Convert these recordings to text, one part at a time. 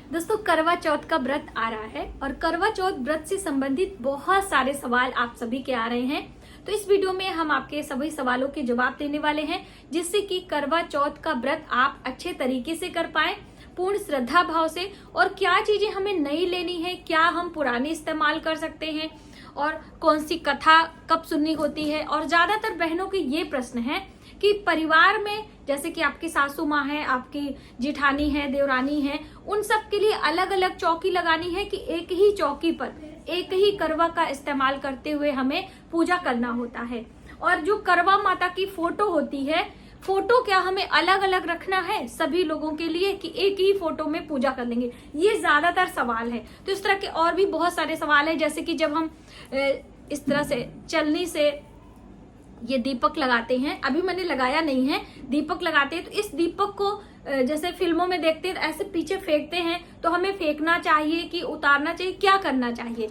दोस्तों, करवा चौथ का व्रत आ रहा है और करवा चौथ व्रत से संबंधित बहुत सारे सवाल आप सभी के आ रहे हैं। तो इस वीडियो में हम आपके सभी सवालों के जवाब देने वाले हैं, जिससे कि करवा चौथ का व्रत आप अच्छे तरीके से कर पाए, पूर्ण श्रद्धा भाव से। और क्या चीजें हमें नई लेनी है, क्या हम पुरानी इस्तेमाल कर सकते हैं, और कौन सी कथा कब सुननी होती है। और ज्यादातर बहनों के ये प्रश्न है कि परिवार में जैसे कि आपकी सासू माँ है, आपकी जिठानी है, देवरानी है, उन सब के लिए अलग अलग चौकी लगानी है कि एक ही चौकी पर एक ही करवा का इस्तेमाल करते हुए हमें पूजा करना होता है। और जो करवा माता की फोटो होती है, फोटो क्या हमें अलग अलग रखना है सभी लोगों के लिए कि एक ही फोटो में पूजा कर लेंगे, ये ज्यादातर सवाल है। तो इस तरह के और भी बहुत सारे सवाल है, जैसे कि जब हम इस तरह से चलनी से ये दीपक लगाते हैं, अभी मैंने लगाया नहीं है, दीपक लगाते हैं, तो इस दीपक को जैसे फिल्मों में देखते हैं ऐसे पीछे फेंकते हैं, तो हमें फेंकना चाहिए कि उतारना चाहिए, क्या करना चाहिए।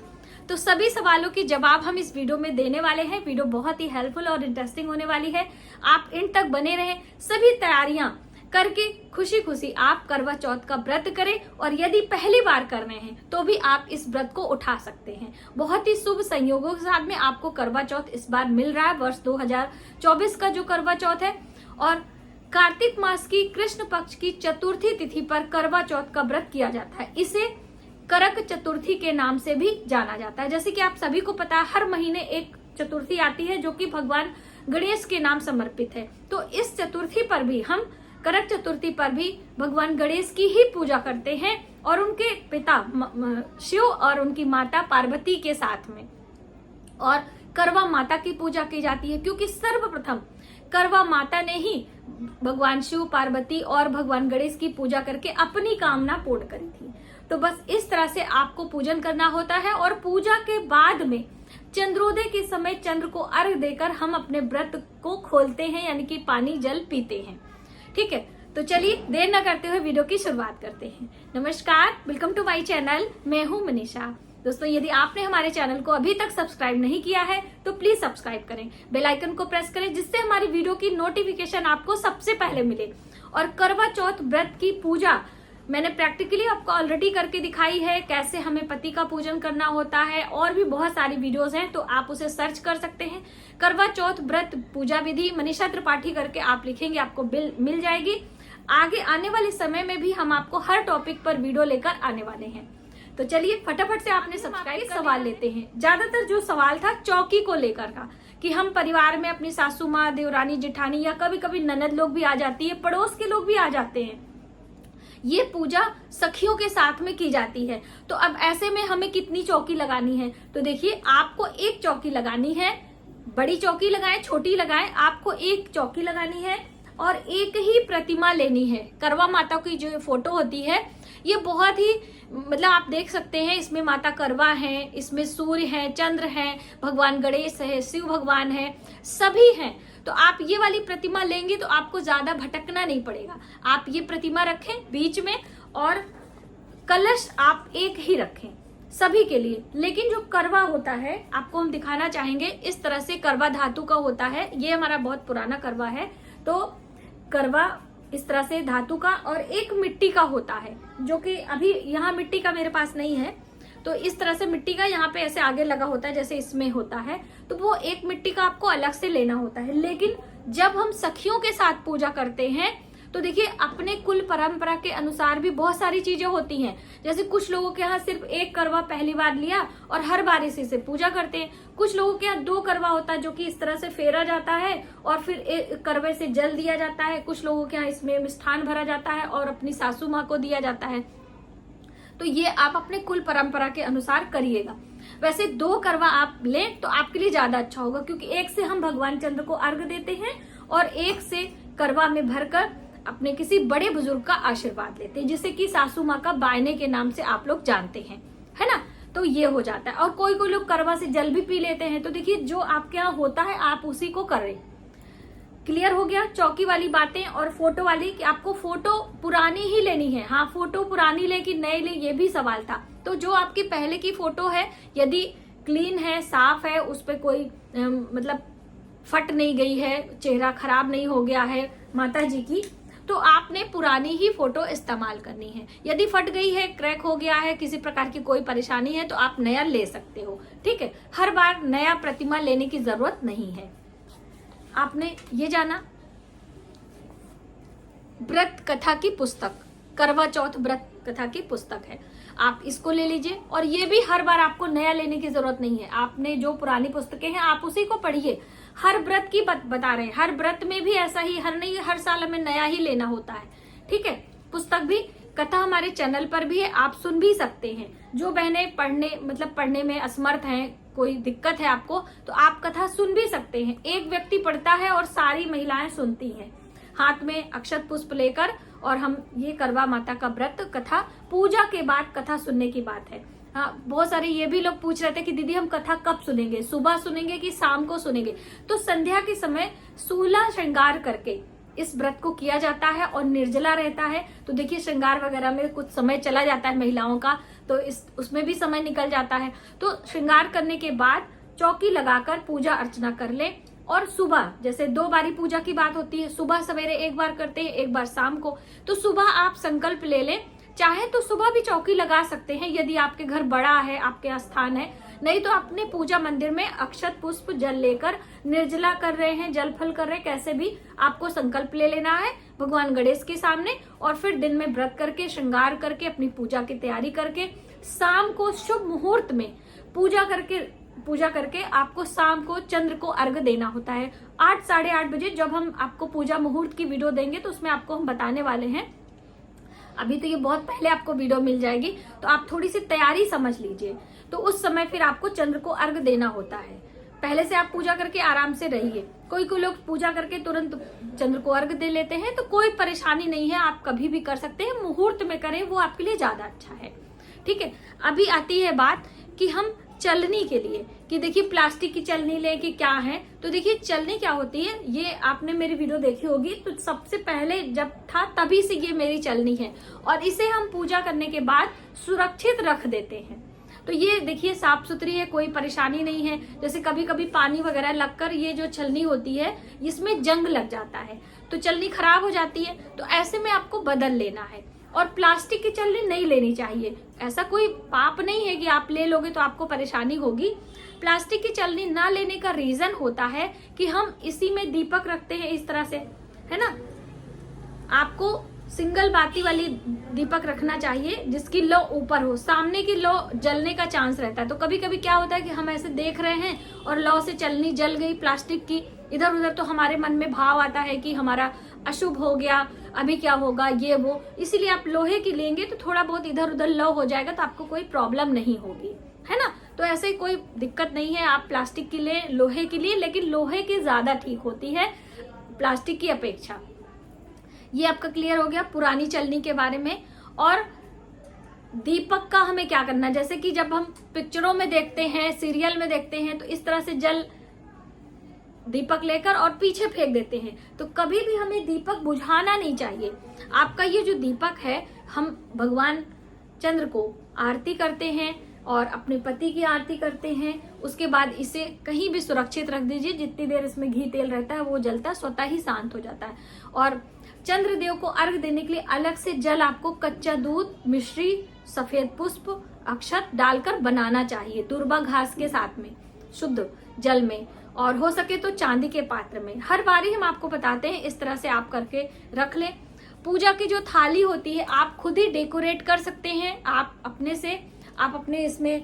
तो सभी सवालों के जवाब हम इस वीडियो में देने वाले हैं। वीडियो बहुत ही हेल्पफुल और इंटरेस्टिंग होने वाली है, आप इन तक बने रहें। सभी तैयारियां करके खुशी खुशी आप करवा चौथ का व्रत करें, और यदि पहली बार कर रहे हैं तो भी आप इस व्रत को उठा सकते हैं। बहुत ही शुभ संयोगों के साथ में आपको करवा चौथ इस बार मिल रहा है, वर्ष 2024 का जो करवा चौथ है। और कार्तिक मास की कृष्ण पक्ष की चतुर्थी तिथि पर करवा चौथ का व्रत किया जाता है। इसे करक चतुर्थी के नाम से भी जाना जाता है। जैसे कि आप सभी को पता है, हर महीने एक चतुर्थी आती है जो कि भगवान गणेश के नाम समर्पित है। तो इस चतुर्थी पर भी हम करक चतुर्थी पर भी भगवान गणेश की ही पूजा करते हैं, और उनके पिता शिव और उनकी माता पार्वती के साथ में। और करवा माता की पूजा की जाती है, क्योंकि सर्वप्रथम करवा माता ने ही भगवान शिव, पार्वती और भगवान गणेश की पूजा करके अपनी कामना पूर्ण करी थी। तो बस इस तरह से आपको पूजन करना होता है। और पूजा के बाद में चंद्रोदय के समय चंद्र को अर्घ देकर हम अपने व्रत को खोलते हैं, यानी कि पानी जल पीते हैं। ठीक है, तो चलिए देर न करते हुए वीडियो की शुरुआत करते हैं। नमस्कार, वेलकम टू माय चैनल, मैं हूं मनीषा। दोस्तों, यदि आपने हमारे चैनल को अभी तक सब्सक्राइब नहीं किया है तो प्लीज सब्सक्राइब करें, बेल आइकन को प्रेस करें, जिससे हमारी वीडियो की नोटिफिकेशन आपको सबसे पहले मिले। और करवा चौथ व्रत की पूजा मैंने प्रैक्टिकली आपको ऑलरेडी करके दिखाई है, कैसे हमें पति का पूजन करना होता है, और भी बहुत सारी वीडियोस हैं, तो आप उसे सर्च कर सकते हैं। करवा चौथ व्रत पूजा विधि मनीषा त्रिपाठी करके आप लिखेंगे, आपको मिल जाएगी। आगे आने वाले समय में भी हम आपको हर टॉपिक पर वीडियो लेकर आने वाले हैं। तो चलिए फटाफट से आपने सब्सक्राइब सवाल लेते हैं। ज्यादातर जो सवाल था चौकी को लेकर का, कि हम परिवार में अपनी सासू माँ, देवरानी, जेठानी, या कभी कभी ननद लोग भी आ जाती है, पड़ोस के लोग भी आ जाते हैं, ये पूजा सखियों के साथ में की जाती है। तो अब ऐसे में हमें कितनी चौकी लगानी है? तो देखिए, आपको एक चौकी लगानी है, बड़ी चौकी लगाएं, छोटी लगाएं, आपको एक चौकी लगानी है। और एक ही प्रतिमा लेनी है। करवा माता की जो फोटो होती है, ये बहुत ही मतलब आप देख सकते हैं, इसमें माता करवा है, इसमें सूर्य है, चंद्र है, भगवान गणेश है, शिव भगवान है, सभी हैं। तो आप ये वाली प्रतिमा लेंगे तो आपको ज्यादा भटकना नहीं पड़ेगा। आप ये प्रतिमा रखें बीच में, और कलश आप एक ही रखें सभी के लिए। लेकिन जो करवा होता है, आपको हम दिखाना चाहेंगे, इस तरह से करवा धातु का होता है। ये हमारा बहुत पुराना करवा है। तो करवा इस तरह से धातु का, और एक मिट्टी का होता है, जो कि अभी यहाँ मिट्टी का मेरे पास नहीं है। तो इस तरह से मिट्टी का यहाँ पे ऐसे आगे लगा होता है, जैसे इसमें होता है। तो वो एक मिट्टी का आपको अलग से लेना होता है। लेकिन जब हम सखियों के साथ पूजा करते हैं, तो देखिए, अपने कुल परंपरा के अनुसार भी बहुत सारी चीजें होती हैं। जैसे कुछ लोगों के यहाँ सिर्फ एक करवा पहली बार लिया और हर बार इसी से पूजा करते हैं। कुछ लोगों के यहाँ दो करवा होता है, जो कि इस तरह से फेरा जाता है और फिर एक करवे से जल दिया जाता है। कुछ लोगों के यहाँ इसमें मिष्ठान भरा जाता है और अपनी सासू माँ को दिया जाता है। तो ये आप अपने कुल परंपरा के अनुसार करिएगा। वैसे दो करवा आप लें तो आपके लिए ज्यादा अच्छा होगा, क्योंकि एक से हम भगवान चंद्र को अर्घ देते हैं, और एक से करवा में भरकर अपने किसी बड़े बुजुर्ग का आशीर्वाद लेते हैं, जिसे कि सासू माँ का बायने के नाम से आप लोग जानते हैं, है ना। तो ये हो जाता है। और कोई कोई लोग करवा से जल भी पी लेते हैं। तो देखिए, जो आपके यहाँ होता है आप उसी को करें। क्लियर हो गया चौकी वाली बातें। और फोटो वाली, कि आपको फोटो पुरानी ही लेनी है। हाँ, फोटो पुरानी ले कि नई ले, ये भी सवाल था। तो जो आपकी पहले की फोटो है, यदि क्लीन है, साफ है, उस पर कोई मतलब फट नहीं गई है, चेहरा खराब नहीं हो गया है माता जी की, तो आपने पुरानी ही फोटो इस्तेमाल करनी है। यदि फट गई है, क्रैक हो गया है, किसी प्रकार की कोई परेशानी है तो आप नया ले सकते हो। ठीक है, हर बार नया प्रतिमा लेने की जरूरत नहीं है। आपने ये जाना व्रत कथा की पुस्तक, करवा चौथ व्रत कथा की पुस्तक है, आप इसको ले लीजिए। और ये भी हर बार आपको नया लेने की जरूरत नहीं है। आपने जो पुरानी पुस्तकें हैं आप उसी को पढ़िए। हर व्रत की बता रहे हैं, हर व्रत में भी ऐसा ही, हर साल हमें नया ही लेना होता है। ठीक है, पुस्तक भी, कथा हमारे चैनल पर भी है, आप सुन भी सकते हैं। जो बहनें पढ़ने में असमर्थ हैं, कोई दिक्कत है आपको, तो आप कथा सुन भी सकते हैं। एक व्यक्ति पढ़ता है और सारी महिलाएं सुनती हैं, हाथ में अक्षत पुष्प लेकर। और हम ये करवा माता का व्रत कथा पूजा के बाद कथा सुनने की बात है। हाँ, बहुत सारे ये भी लोग पूछ रहे थे कि दीदी हम कथा कब सुनेंगे, सुबह सुनेंगे कि शाम को सुनेंगे? तो संध्या के समय 16 श्रृंगार करके इस व्रत को किया जाता है और निर्जला रहता है। तो देखिए, श्रृंगार वगैरह में कुछ समय चला जाता है महिलाओं का, तो उसमें भी समय निकल जाता है। तो श्रृंगार करने के बाद चौकी लगाकर पूजा अर्चना कर ले। और सुबह, जैसे 2 बारी पूजा की बात होती है, सुबह सवेरे एक बार करते हैं, एक बार शाम को। तो सुबह आप संकल्प ले लें, चाहे तो सुबह भी चौकी लगा सकते हैं यदि आपके घर बड़ा है, आपके स्थान है। नहीं तो अपने पूजा मंदिर में अक्षत पुष्प जल लेकर निर्जला कर रहे हैं, जल फल कर रहे हैं, कैसे भी आपको संकल्प ले लेना है भगवान गणेश के सामने। और फिर दिन में व्रत करके, श्रृंगार करके, अपनी पूजा की तैयारी करके, शाम को शुभ मुहूर्त में पूजा करके आपको शाम को चंद्र को अर्घ देना होता है। 8 साढ़े 8 बजे जब हम आपको पूजा मुहूर्त की वीडियो देंगे तो उसमें आपको हम बताने वाले हैं। अभी तो ये बहुत पहले आपको वीडियो मिल जाएगी, तो आप थोड़ी सी तैयारी समझ लीजिए। तो उस समय फिर आपको चंद्र को अर्घ देना होता है। पहले से आप पूजा करके आराम से रहिए। कोई लोग पूजा करके तुरंत चंद्र को अर्घ दे लेते हैं, तो कोई परेशानी नहीं है, आप कभी भी कर सकते हैं। मुहूर्त में करें, वो आपके लिए ज्यादा अच्छा है। ठीक है, अभी आती है बात कि हम चलनी के लिए, कि देखिए प्लास्टिक की चलनी ले कि क्या है। तो देखिए, चलनी क्या होती है, ये आपने मेरी वीडियो देखी होगी, तो सबसे पहले जब था तभी से ये मेरी चलनी है। और इसे हम पूजा करने के बाद सुरक्षित रख देते हैं। तो ये देखिए साफ सुथरी है, कोई परेशानी नहीं है। जैसे कभी कभी पानी वगैरह लगकर ये जो छलनी होती है इसमें जंग लग जाता है, तो चलनी खराब हो जाती है। तो ऐसे में आपको बदल लेना है। और प्लास्टिक की चलनी नहीं लेनी चाहिए। ऐसा कोई पाप नहीं है कि आप ले लोगे तो आपको परेशानी होगी। प्लास्टिक की चलनी ना लेने का रीजन होता है कि हम इसी में दीपक रखते हैं इस तरह से, है ना। आपको सिंगल बाती वाली दीपक रखना चाहिए जिसकी लौ ऊपर हो, सामने की लौ जलने का चांस रहता है। तो कभी कभी क्या होता है कि हम ऐसे देख रहे हैं और लौ से चलनी जल गई प्लास्टिक की इधर उधर, तो हमारे मन में भाव आता है कि हमारा अशुभ हो गया, अभी क्या होगा, ये वो। इसीलिए आप लोहे की लेंगे तो थोड़ा बहुत इधर उधर लौ हो जाएगा, तो आपको कोई प्रॉब्लम नहीं होगी, है ना। तो ऐसे कोई दिक्कत नहीं है, आप प्लास्टिक की ले, लोहे की लिए, लेकिन लोहे की ज्यादा ठीक होती है प्लास्टिक की अपेक्षा। ये आपका क्लियर हो गया पुरानी चलनी के बारे में। और दीपक का हमें क्या करना है, जैसे कि जब हम पिक्चरों में देखते हैं, सीरियल में देखते हैं, तो इस तरह से जल दीपक लेकर और पीछे फेंक देते हैं। तो कभी भी हमें दीपक बुझाना नहीं चाहिए। आपका ये जो दीपक है, हम भगवान चंद्र को आरती करते हैं और अपने पति की आरती करते हैं। उसके बाद इसे कहीं भी सुरक्षित रख दीजिए। जितनी देर इसमें घी तेल रहता है वो जलता है, स्वतः ही शांत हो जाता है। और चंद्रदेव को अर्घ देने के लिए अलग से जल आपको कच्चा दूध, मिश्री, सफेद पुष्प, अक्षत डालकर बनाना चाहिए, दूर्वा घास के साथ में, शुद्ध जल में, और हो सके तो चांदी के पात्र में। हर बारी हम आपको बताते हैं, इस तरह से आप करके रख लें। पूजा की जो थाली होती है आप खुद ही डेकोरेट कर सकते हैं। आप अपने इसमें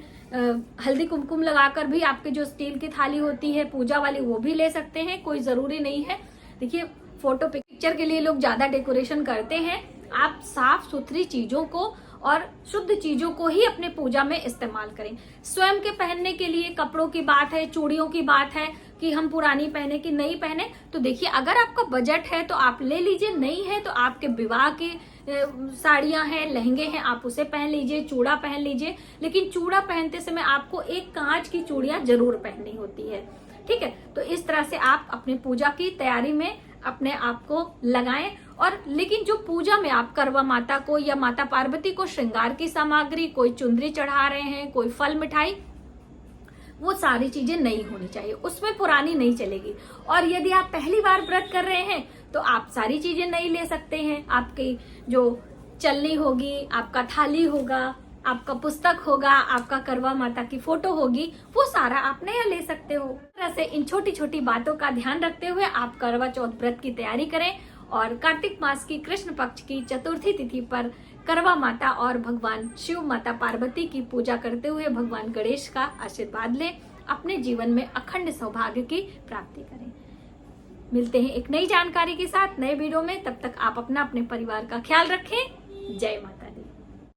हल्दी कुमकुम लगाकर भी, आपके जो स्टील की थाली होती है पूजा वाली, वो भी ले सकते हैं, कोई जरूरी नहीं है। देखिए, फोटो पिक्चर के लिए लोग ज्यादा डेकोरेशन करते हैं। आप साफ सुथरी चीजों को और शुद्ध चीजों को ही अपने पूजा में इस्तेमाल करें। स्वयं के पहनने के लिए कपड़ों की बात है, चूड़ियों की बात है कि हम पुरानी पहने कि नहीं पहने, तो देखिए अगर आपका बजट है तो आप ले लीजिए, नहीं है तो आपके विवाह की साड़ियां हैं, लहंगे हैं, आप उसे पहन लीजिए, चूड़ा पहन लीजिए। लेकिन चूड़ा पहनते समय आपको एक कांच की चूड़ियां जरूर पहननी होती है, ठीक है। तो इस तरह से आप अपनी पूजा की तैयारी में अपने आप को लगाएं। और लेकिन जो पूजा में आप करवा माता को या माता पार्वती को श्रृंगार की सामग्री, कोई चुंदरी चढ़ा रहे हैं, कोई फल मिठाई, वो सारी चीजें नहीं होनी चाहिए, उसमें पुरानी नहीं चलेगी। और यदि आप पहली बार व्रत कर रहे हैं तो आप सारी चीजें नहीं ले सकते हैं। आपकी जो चलनी होगी, आपका थाली होगा, आपका पुस्तक होगा, आपका करवा माता की फोटो होगी, वो सारा आप नया ले सकते हो। इस तरह से इन छोटी छोटी बातों का ध्यान रखते हुए आप करवा चौथ व्रत की तैयारी करें और कार्तिक मास की कृष्ण पक्ष की चतुर्थी तिथि पर करवा माता और भगवान शिव माता पार्वती की पूजा करते हुए भगवान गणेश का आशीर्वाद लें, अपने जीवन में अखंड सौभाग्य की प्राप्ति करें। मिलते हैं एक नई जानकारी के साथ नए वीडियो में। तब तक आप अपना अपने परिवार का ख्याल रखें। जय माता।